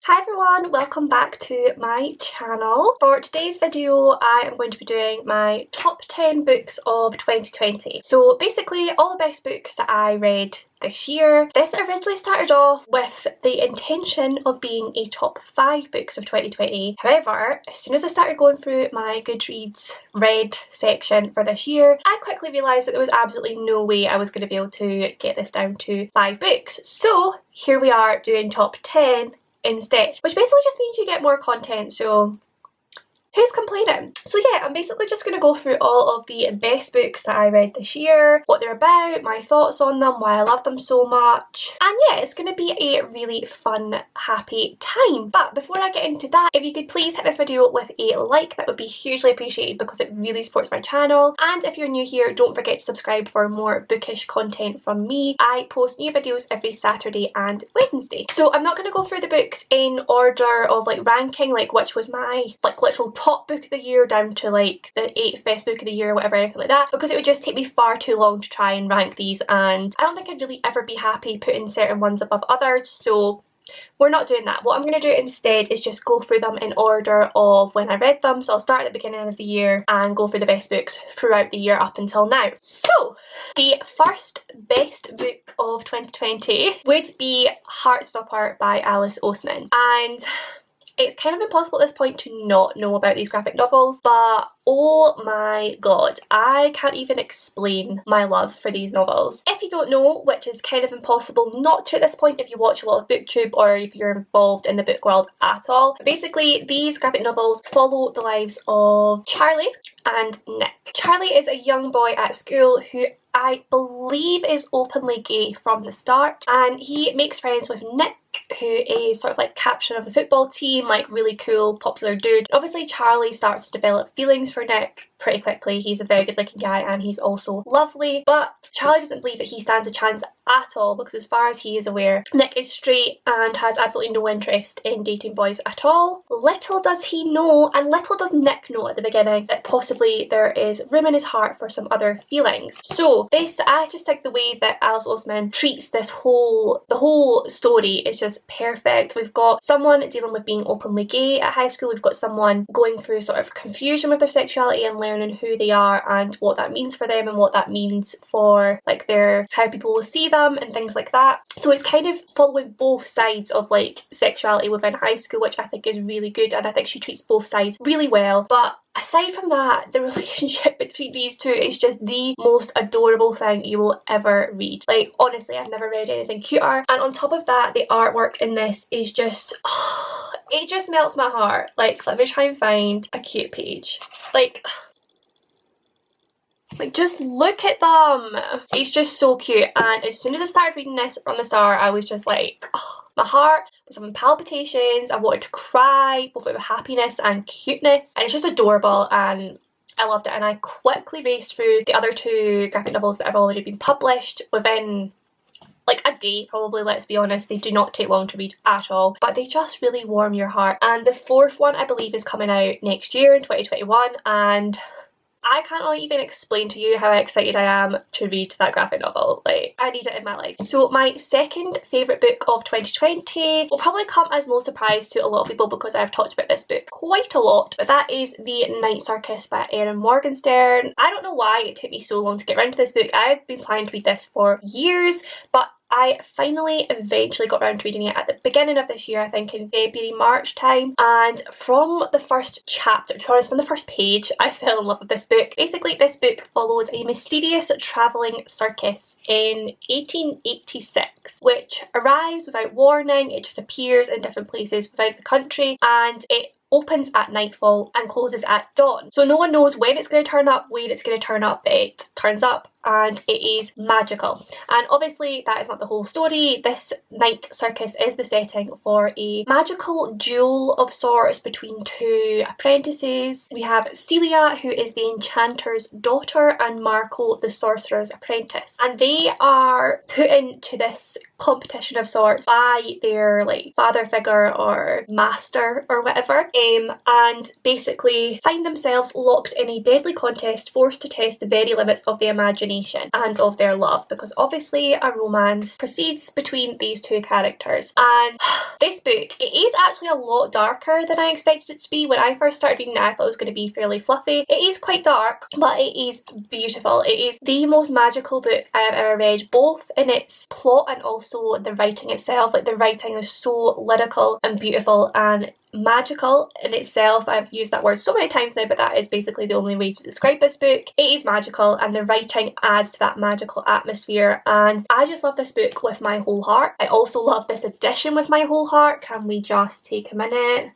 Hi everyone, welcome back to my channel. For today's video I am going to be doing my top 10 books of 2020. So basically all the best books that I read this year. This originally started off with the intention of being a top 5 books of 2020. However, as soon as I started going through my Goodreads read section for this year, I quickly realised that there was absolutely no way I was going to be able to get this down to 5 books. So here we are doing top 10 instead, which basically just means you get more content, so who's complaining? So yeah, I'm basically just going to go through all of the best books that I read this year, what they're about, my thoughts on them, why I love them so much, and yeah, it's going to be a really fun, happy time. But before I get into that, if you could please hit this video with a like, that would be hugely appreciated because it really supports my channel. And if you're new here, don't forget to subscribe for more bookish content from me. I post new videos every Saturday and Wednesday. So I'm not going to go through the books in order of like ranking, like which was my like literal top book of the year down to like the 8th best book of the year or whatever, anything like that, because it would just take me far too long to try and rank these, and I don't think I'd really ever be happy putting certain ones above others, so we're not doing that. What I'm going to do instead is just go through them in order of when I read them. So I'll start at the beginning of the year and go through the best books throughout the year up until now. So the first best book of 2020 would be Heartstopper by Alice Oseman, and it's kind of impossible at this point to not know about these graphic novels, but oh my god, I can't even explain my love for these novels. If you don't know, which is kind of impossible not to at this point if you watch a lot of booktube or if you're involved in the book world at all, basically these graphic novels follow the lives of Charlie and Nick. Charlie is a young boy at school who I believe is openly gay from the start, and he makes friends with Nick, who is sort of like captain of the football team, like really cool, popular dude. Obviously Charlie starts to develop feelings for Nick pretty quickly. He's a very good looking guy and he's also lovely, but Charlie doesn't believe that he stands a chance at all because as far as he is aware, Nick is straight and has absolutely no interest in dating boys at all. Little does he know, and little does Nick know at the beginning, that possibly there is room in his heart for some other feelings. So this, I just think the way that Alice Oseman treats the whole story is just perfect. We've got someone dealing with being openly gay at high school, we've got someone going through sort of confusion with their sexuality and learning who they are and what that means for them and what that means for like their how people will see them and things like that. So it's kind of following both sides of like sexuality within high school, which I think is really good, and I think she treats both sides really well. But aside from that, the relationship between these two is just the most adorable thing you will ever read. Like honestly, I've never read anything cuter, and on top of that, the artwork in this is just it just melts my heart. Like let me try and find a cute page. Like just look at them. It's just so cute, and as soon as I started reading this from the start, I was just like, oh, my heart was having palpitations. I wanted to cry, both out of happiness and cuteness, and it's just adorable and I loved it. And I quickly raced through the other 2 graphic novels that have already been published within like a day probably, let's be honest. They do not take long to read at all, but they just really warm your heart. And the 4th one I believe is coming out next year in 2021, and I cannot even explain to you how excited I am to read that graphic novel. Like, I need it in my life. So my second favourite book of 2020 will probably come as no surprise to a lot of people because I've talked about this book quite a lot, but that is The Night Circus by Erin Morgenstern. I don't know why it took me so long to get around to this book. I had been planning to read this for years, but I finally eventually got around to reading it at the beginning of this year, I think in February, March time, and from the first chapter, to be honest, from the first page, I fell in love with this book. Basically, this book follows a mysterious travelling circus in 1886, which arrives without warning. It just appears in different places without the country, and it opens at nightfall and closes at dawn. So no one knows when it's going to turn up, where it's going to turn up. It turns up and it is magical. And obviously that is not the whole story. This Night Circus is the setting for a magical duel of sorts between 2 apprentices. We have Celia, who is the enchanter's daughter, and Marco, the sorcerer's apprentice. And they are put into this competition of sorts by their like father figure or master or whatever, and basically find themselves locked in a deadly contest, forced to test the very limits of the imagination transformation and of their love, because obviously a romance proceeds between these two characters. And this book, it is actually a lot darker than I expected it to be. When I first started reading it, I thought it was going to be fairly fluffy. It is quite dark, but it is beautiful. It is the most magical book I have ever read, both in its plot and also the writing itself. Like, the writing is so lyrical and beautiful and magical in itself. I've used that word so many times now, but that is basically the only way to describe this book. It is magical, and the writing adds to that magical atmosphere, and I just love this book with my whole heart. I also love this edition with my whole heart. Can we just take a minute?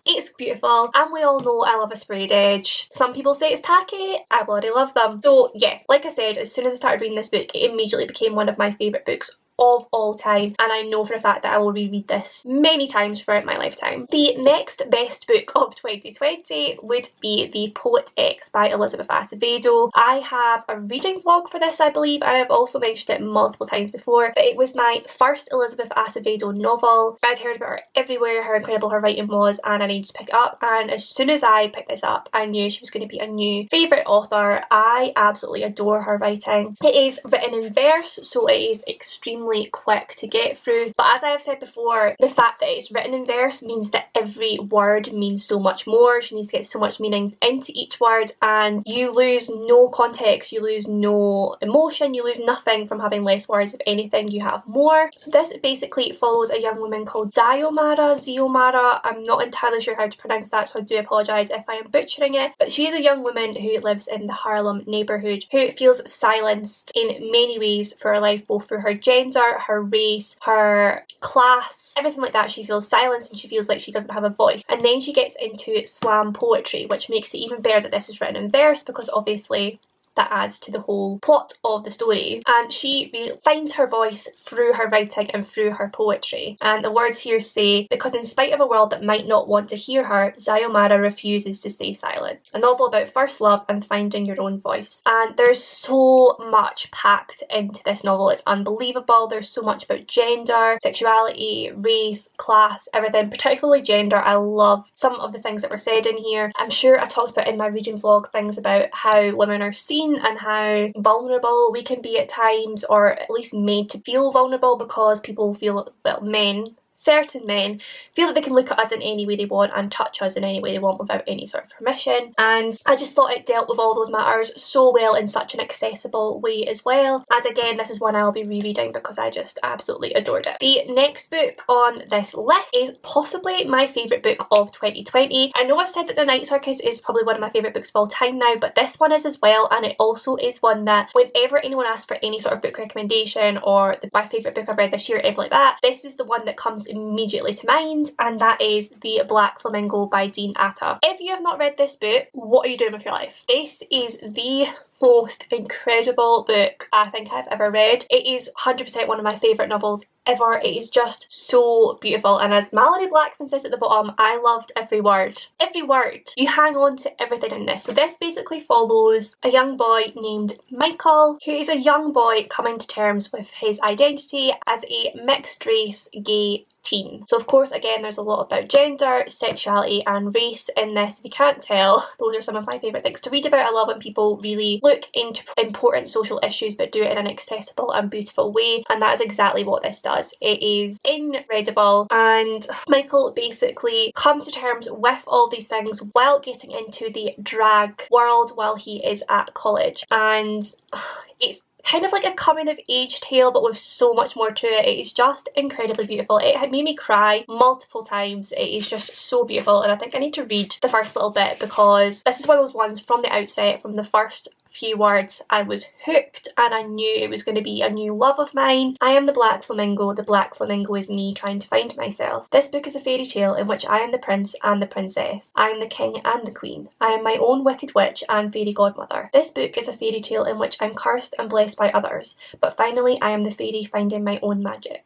It's beautiful, and we all know I love a sprayed edge. Some people say it's tacky, I bloody love them. So yeah, like I said, as soon as I started reading this book, it immediately became one of my favourite books of all time, and I know for a fact that I will reread this many times throughout my lifetime. The next best book of 2020 would be The Poet X by Elizabeth Acevedo. I have a reading vlog for this, I believe, and I've also mentioned it multiple times before, but it was my first Elizabeth Acevedo novel. I'd heard about her everywhere, how incredible her writing was, and I needed to pick it up, and as soon as I picked this up, I knew she was going to be a new favourite author. I absolutely adore her writing. It is written in verse, so it is extremely quick to get through, but as I have said before, the fact that it's written in verse means that every word means so much more. She needs to get so much meaning into each word, and you lose no context, you lose no emotion, you lose nothing from having less words. If anything, you have more. So this basically follows a young woman called Ziomara. I'm not entirely sure how to pronounce that, so I do apologise if I am butchering it, but she is a young woman who lives in the Harlem neighbourhood who feels silenced in many ways for her life, both through her gender, her race, her class, everything like that. She feels silenced and she feels like she doesn't have a voice. And then she gets into slam poetry, which makes it even better that this is written in verse, because obviously that adds to the whole plot of the story. And she finds her voice through her writing and through her poetry. And the words here say, because in spite of a world that might not want to hear her, Ziomara refuses to stay silent. A novel about first love and finding your own voice. And there's so much packed into this novel. It's unbelievable. There's so much about gender, sexuality, race, class, everything, particularly gender. I love some of the things that were said in here. I'm sure I talked about in my reading vlog things about how women are seen and how vulnerable we can be at times, or at least made to feel vulnerable, because people feel, well, certain men feel that they can look at us in any way they want and touch us in any way they want without any sort of permission. And I just thought it dealt with all those matters so well in such an accessible way as well. And again, this is one I'll be rereading because I just absolutely adored it. The next book on this list is possibly my favourite book of 2020. I know I've said that The Night Circus is probably one of my favourite books of all time now, but this one is as well, and it also is one that whenever anyone asks for any sort of book recommendation or my favourite book I've read this year, anything like that, this is the one that comes immediately to mind, and that is The Black Flamingo by Dean Atta. If you have not read this book, what are you doing with your life? This is the most incredible book I think I've ever read. It is 100% one of my favourite novels ever. It is just so beautiful, and as Mallory Blackman says at the bottom, I loved every word. Every word. You hang on to everything in this. So this basically follows a young boy named Michael, who is a young boy coming to terms with his identity as a mixed race gay teen. So of course, again, there's a lot about gender, sexuality and race in this. If you can't tell, those are some of my favourite things to read about. I love when people really look into important social issues but do it in an accessible and beautiful way, and that is exactly what this does. It is incredible, and Michael basically comes to terms with all these things while getting into the drag world while he is at college, and it's kind of like a coming of age tale but with so much more to it. It is just incredibly beautiful. It had made me cry multiple times. It is just so beautiful, and I think I need to read the first little bit because this is one of those ones from the outset, from the first few words, I was hooked and I knew it was going to be a new love of mine. I am the Black Flamingo. The Black Flamingo is me trying to find myself. This book is a fairy tale in which I am the prince and the princess. I am the king and the queen. I am my own wicked witch and fairy godmother. This book is a fairy tale in which I'm cursed and blessed by others, but finally I am the fairy finding my own magic.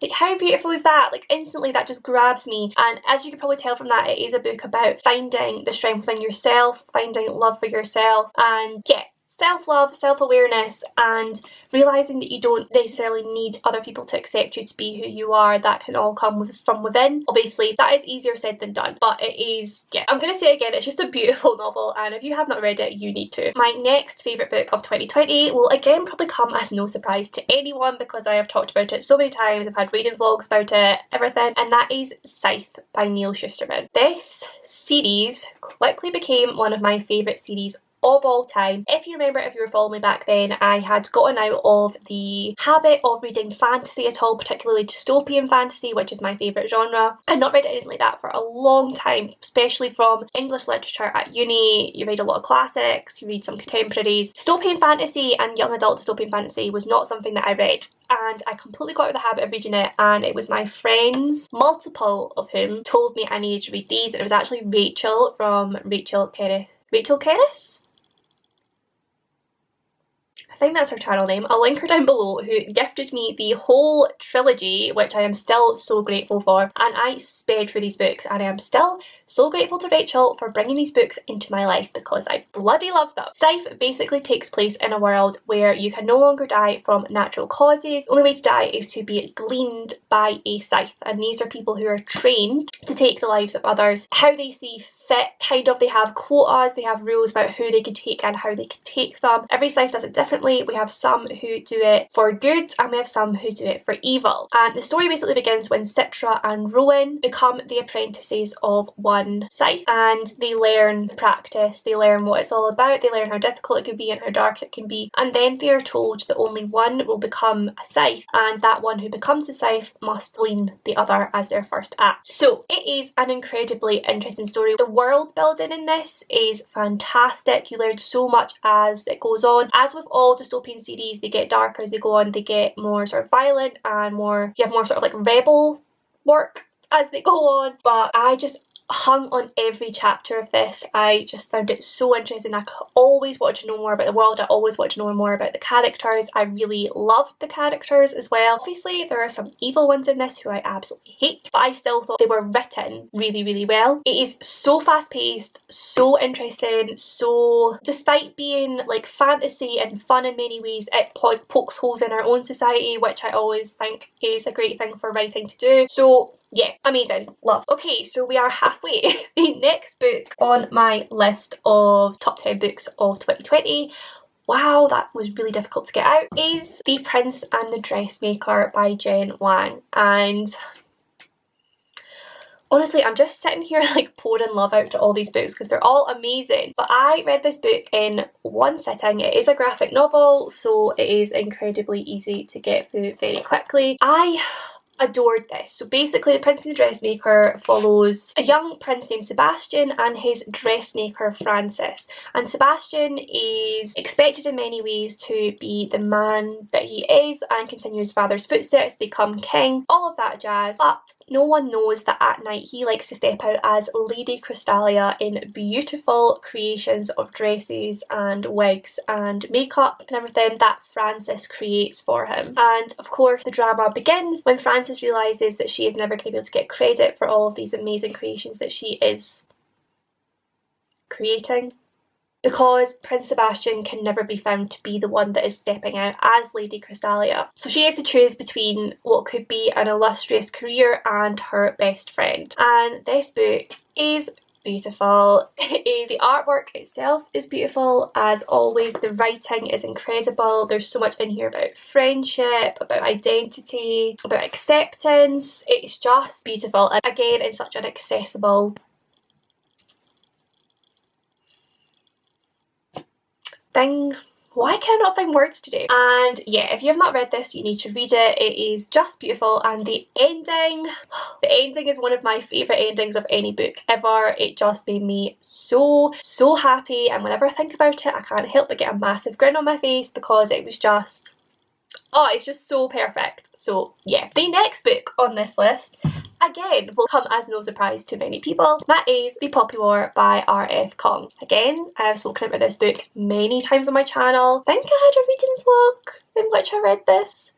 Like, how beautiful is that? Like, instantly that just grabs me, and as you can probably tell from that, it is a book about finding the strength within yourself, finding love for yourself, and yeah, self-love, self-awareness, and realising that you don't necessarily need other people to accept you to be who you are. That can all come from within. Obviously, that is easier said than done, but it is, yeah, I'm going to say it again, it's just a beautiful novel, and if you have not read it, you need to. My next favourite book of 2020 will again probably come as no surprise to anyone because I have talked about it so many times, I've had reading vlogs about it, everything, and that is Scythe by Neil Shusterman. This series quickly became one of my favourite series of all time. If you remember, if you were following me back then, I had gotten out of the habit of reading fantasy at all, particularly dystopian fantasy, which is my favourite genre. I'd not read anything like that for a long time, especially from English literature at uni. You read a lot of classics, you read some contemporaries. Dystopian fantasy and young adult dystopian fantasy was not something that I read, and I completely got out of the habit of reading it, and it was my friends, multiple of whom, told me I needed to read these, and it was actually Rachel from Rachel Kerris? I think that's her channel name. I'll link her down below, who gifted me the whole trilogy, which I am still so grateful for, and I sped through these books, and I am still so grateful to Rachel for bringing these books into my life because I bloody love them. Scythe basically takes place in a world where you can no longer die from natural causes. The only way to die is to be gleaned by a scythe, and these are people who are trained to take the lives of others how they see fit, kind of. They have quotas, they have rules about who they can take and how they can take them. Every scythe does it differently. We have some who do it for good and we have some who do it for evil. And the story basically begins when Citra and Rowan become the apprentices of one scythe, and they learn practice, they learn what it's all about, they learn how difficult it can be and how dark it can be, and then they are told that only one will become a scythe, and that one who becomes a scythe must glean the other as their first act. So it is an incredibly interesting story. The world building in this is fantastic. You learn so much as it goes on. As with all dystopian series, they get darker as they go on, they get more sort of violent and more, you have more sort of like rebel work as they go on, but I just hung on every chapter of this. I just found it so interesting. I always wanted to know more about the world. I always wanted to know more about the characters. I really loved the characters as well. Obviously there are some evil ones in this who I absolutely hate, but I still thought they were written really, really well. It is so fast paced, so interesting, so despite being like fantasy and fun in many ways, it pokes holes in our own society, which I always think is a great thing for writing to do. So yeah, amazing, love. Okay, so we are halfway. The next book on my list of top 10 books of 2020, wow, that was really difficult to get out, is The Prince and the Dressmaker by Jen Wang. And honestly, I'm just sitting here like pouring love out to all these books because they're all amazing. But I read this book in one sitting. It is a graphic novel, so it is incredibly easy to get through very quickly. I adored this. So basically The Prince and the Dressmaker follows a young prince named Sebastian and his dressmaker Francis, and Sebastian is expected in many ways to be the man that he is and continue his father's footsteps, become king, all of that jazz, but no one knows that at night he likes to step out as Lady Crystalia in beautiful creations of dresses and wigs and makeup and everything that Francis creates for him. And of course the drama begins when Francis realises that she is never going to be able to get credit for all of these amazing creations that she is creating, because Prince Sebastian can never be found to be the one that is stepping out as Lady Crystalia. So she has to choose between what could be an illustrious career and her best friend. And this book is beautiful. The artwork itself is beautiful as always. The writing is incredible. There's so much in here about friendship, about identity, about acceptance. It's just beautiful, and again it's such an accessible thing. Why can I not find words today? And yeah, if you have not read this, you need to read it. It is just beautiful, and the ending is one of my favourite endings of any book ever. It just made me so happy, and whenever I think about it I can't help but get a massive grin on my face because it was just, oh, it's just so perfect. So yeah, the next book on this list again will come as no surprise to many people. That is The Poppy War by R.F. Kong. Again, I have spoken about this book many times on my channel. I think I had a reading vlog in which I read this.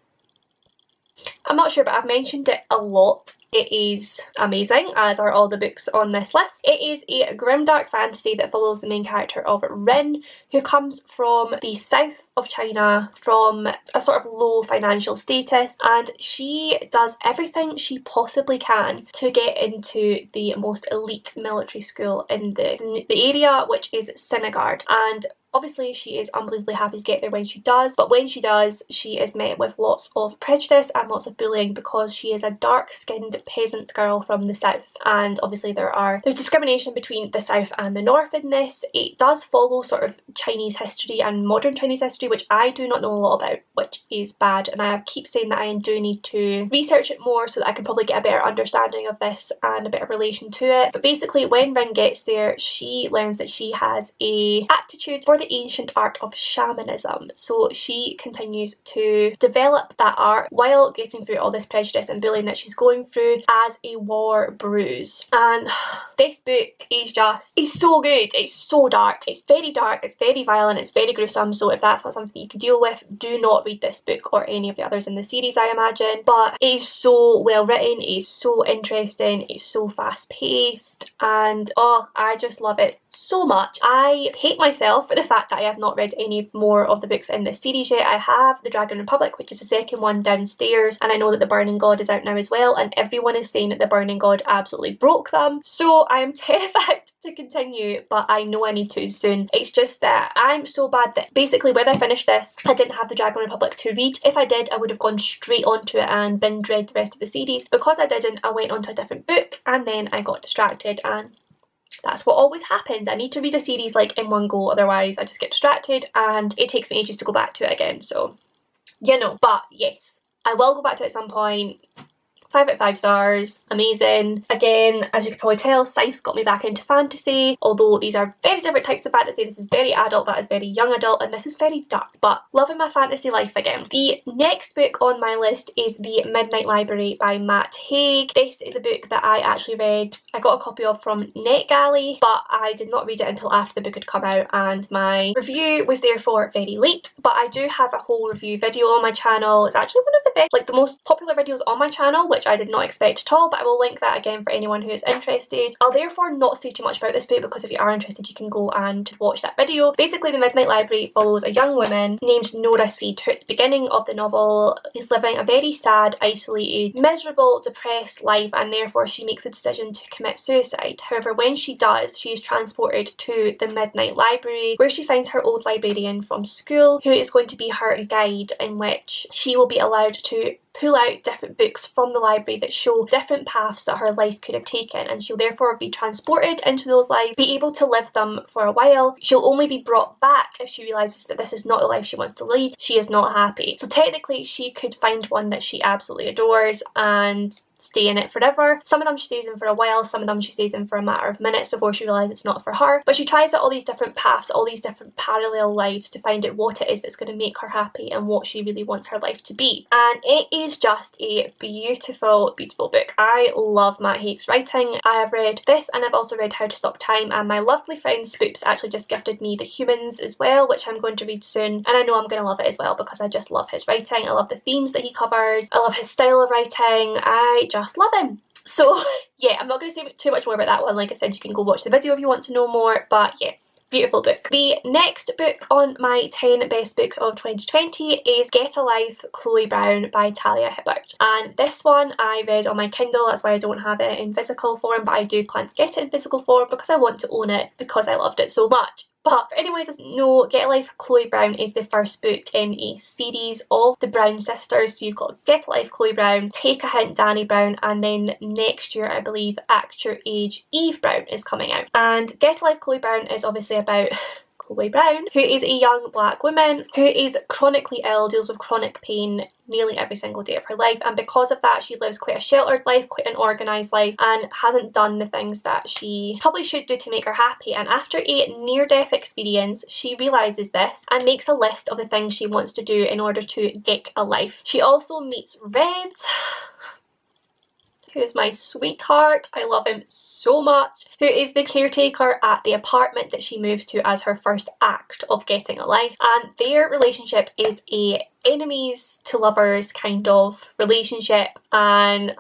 I'm not sure, but I've mentioned it a lot It is amazing, as are all the books on this list. It is a grimdark fantasy that follows the main character of Rin, who comes from the south of China, from a sort of low financial status, and she does everything she possibly can to get into the most elite military school in the area, which is Sinigard. And obviously she is unbelievably happy to get there when she does, but when she does, she is met with lots of prejudice and lots of bullying because she is a dark-skinned peasant girl from the south. And obviously there's discrimination between the south and the north in this. It does follow sort of Chinese history and modern Chinese history, which I do not know a lot about, which is bad, and I keep saying that I do need to research it more so that I can probably get a better understanding of this and a bit of relation to it. But basically when Rin gets there, she learns that she has a aptitude for the ancient art of shamanism, so she continues to develop that art while getting through all this prejudice and bullying that she's going through as a war brews. And this book is so good. It's so dark, it's very violent, it's very gruesome, so if that's not something you can deal with, do not read this book or any of the others in the series, I imagine. But it is so well written, it is so interesting, it's so fast paced, and oh, I just love it so much. I hate myself for the fact that I have not read any more of the books in this series yet. I have The Dragon Republic, which is the second one downstairs, and I know that The Burning God is out now as well, and everyone is saying that The Burning God absolutely broke them, so I am terrified to continue, but I know I need to soon. It's just that I'm so bad that basically when I finished this, I didn't have The Dragon Republic to read. If I did, I would have gone straight onto it and binge read the rest of the series. Because I didn't, I went on to a different book and then I got distracted, and that's what always happens. I need to read a series like in one go, otherwise I just get distracted and it takes me ages to go back to it again, so you know. But yes, I will go back to it at some point. 5 out of 5 stars, amazing. Again, as you can probably tell, Scythe got me back into fantasy, although these are very different types of fantasy. This is very adult, that is very young adult, and this is very dark, but loving my fantasy life again. The next book on my list is The Midnight Library by Matt Haig. This is a book that I actually read, I got a copy of from NetGalley, but I did not read it until after the book had come out, and my review was therefore very late. But I do have a whole review video on my channel. It's actually one of the best, like the most popular videos on my channel, which I did not expect at all, but I will link that again for anyone who is interested. I'll therefore not say too much about this book, because if you are interested you can go and watch that video. Basically, The Midnight Library follows a young woman named Nora Seed, who at the beginning of the novel is living a very sad, isolated, miserable, depressed life, and therefore she makes a decision to commit suicide. However, when she does, she is transported to the Midnight Library, where she finds her old librarian from school, who is going to be her guide, in which she will be allowed to pull out different books from the library that show different paths that her life could have taken, and she'll therefore be transported into those lives, be able to live them for a while. She'll only be brought back if she realises that this is not the life she wants to lead. She is not happy. So technically she could find one that she absolutely adores and stay in it forever. Some of them she stays in for a while, some of them she stays in for a matter of minutes before she realises it's not for her. But she tries out all these different paths, all these different parallel lives, to find out what it is that's going to make her happy and what she really wants her life to be. And it is just a beautiful, beautiful book. I love Matt Haig's writing. I have read this and I've also read How to Stop Time, and my lovely friend Spoops actually just gifted me The Humans as well, which I'm going to read soon, and I know I'm going to love it as well because I just love his writing. I love the themes that he covers, I love his style of writing, I just love him. So yeah, I'm not going to say too much more about that one. Like I said, you can go watch the video if you want to know more, but yeah, beautiful book. The next book on my 10 best books of 2020 is Get a Life, Chloe Brown by Talia Hibbert. And this one I read on my Kindle, that's why I don't have it in physical form, but I do plan to get it in physical form because I want to own it because I loved it so much. But for anyone who doesn't know, Get a Life, Chloe Brown is the first book in a series of the Brown sisters. So you've got Get a Life, Chloe Brown, Take a Hint, Danny Brown, and then next year I believe Act Your Age, Eve Brown is coming out. And Get a Life, Chloe Brown is obviously about Chloe Brown, who is a young black woman who is chronically ill, deals with chronic pain nearly every single day of her life, and because of that she lives quite a sheltered life, quite an organised life, and hasn't done the things that she probably should do to make her happy. And after a near-death experience, she realises this and makes a list of the things she wants to do in order to get a life. She also meets Red, who is my sweetheart, I love him so much, who is the caretaker at the apartment that she moves to as her first act of getting a life. And their relationship is a enemies to lovers kind of relationship, and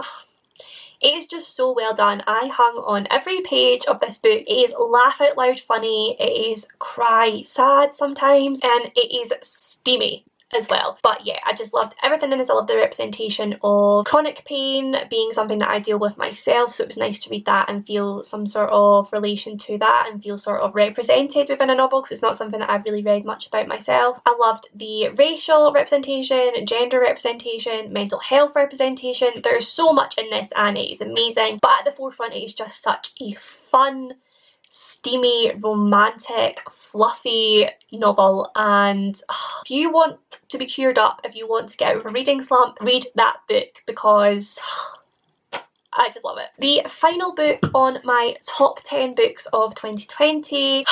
It is just so well done. I hung on every page of this book. It is laugh out loud funny, it is cry sad sometimes, and it is steamy as well. But yeah, I just loved everything in this. I loved the representation of chronic pain being something that I deal with myself, so it was nice to read that and feel some sort of relation to that and feel sort of represented within a novel, because it's not something that I've really read much about myself. I loved the racial representation, gender representation, mental health representation. There's so much in this and it is amazing, but at the forefront it is just such a fun, steamy, romantic, fluffy novel, and if you want to be cheered up, if you want to get out of a reading slump, read that book because I just love it. The final book on my top 10 books of 2020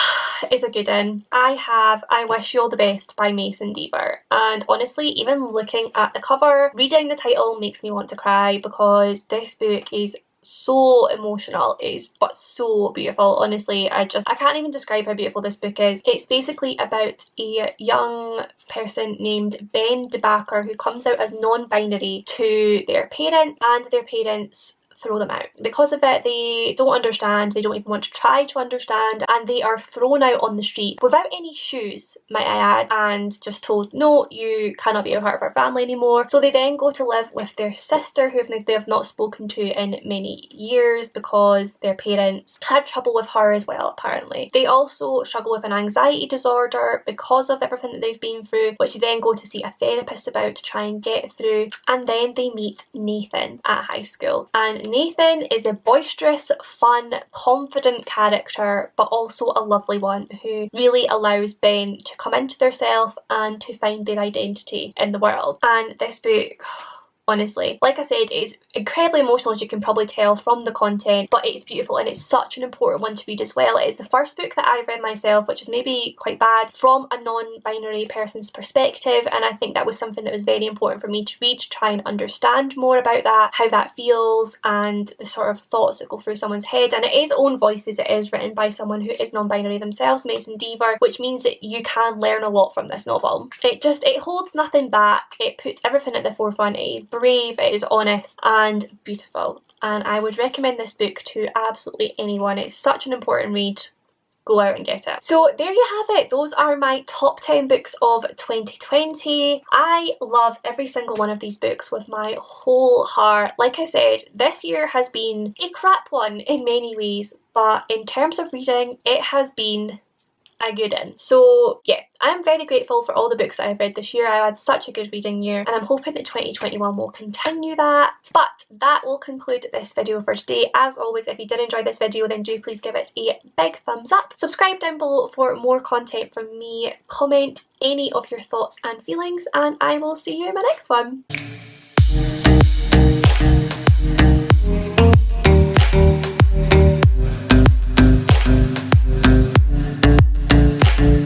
is a good one. I have I Wish You All the Best by Mason Deaver, and honestly, even looking at the cover, reading the title makes me want to cry because this book is so emotional. It is but so beautiful. Honestly, I can't even describe how beautiful this book is. It's basically about a young person named Ben DeBacker who comes out as non-binary to their parents, and their parents throw them out. Because of it, they don't understand, they don't even want to try to understand, and they are thrown out on the street without any shoes, might I add, and just told, no, you cannot be a part of our family anymore. So they then go to live with their sister, who they have not spoken to in many years because their parents had trouble with her as well, apparently. They also struggle with an anxiety disorder because of everything that they've been through, which they then go to see a therapist about to try and get through. And then they meet Nathan at high school, and Nathan is a boisterous, fun, confident character, but also a lovely one who really allows Ben to come into their self and to find their identity in the world. And this book, honestly, like I said, it is incredibly emotional, as you can probably tell from the content, but it is beautiful and it's such an important one to read as well. It is the first book that I've read myself, which is maybe quite bad, from a non-binary person's perspective, and I think that was something that was very important for me to read, to try and understand more about that, how that feels, and the sort of thoughts that go through someone's head. And it is own voices, it is written by someone who is non-binary themselves, Mason Deaver, which means that you can learn a lot from this novel. It holds nothing back, it puts everything at the forefront, it is brave, it is honest and beautiful, and I would recommend this book to absolutely anyone. It's such an important read. Go out and get it. So there you have it. Those are my top 10 books of 2020. I love every single one of these books with my whole heart. Like I said, this year has been a crap one in many ways, but in terms of reading, it has been a good one. So yeah, I'm very grateful for all the books that I've read this year. I had such a good reading year, and I'm hoping that 2021 will continue that. But that will conclude this video for today. As always, if you did enjoy this video, then do please give it a big thumbs up. Subscribe down below for more content from me. Comment any of your thoughts and feelings, and I will see you in my next one.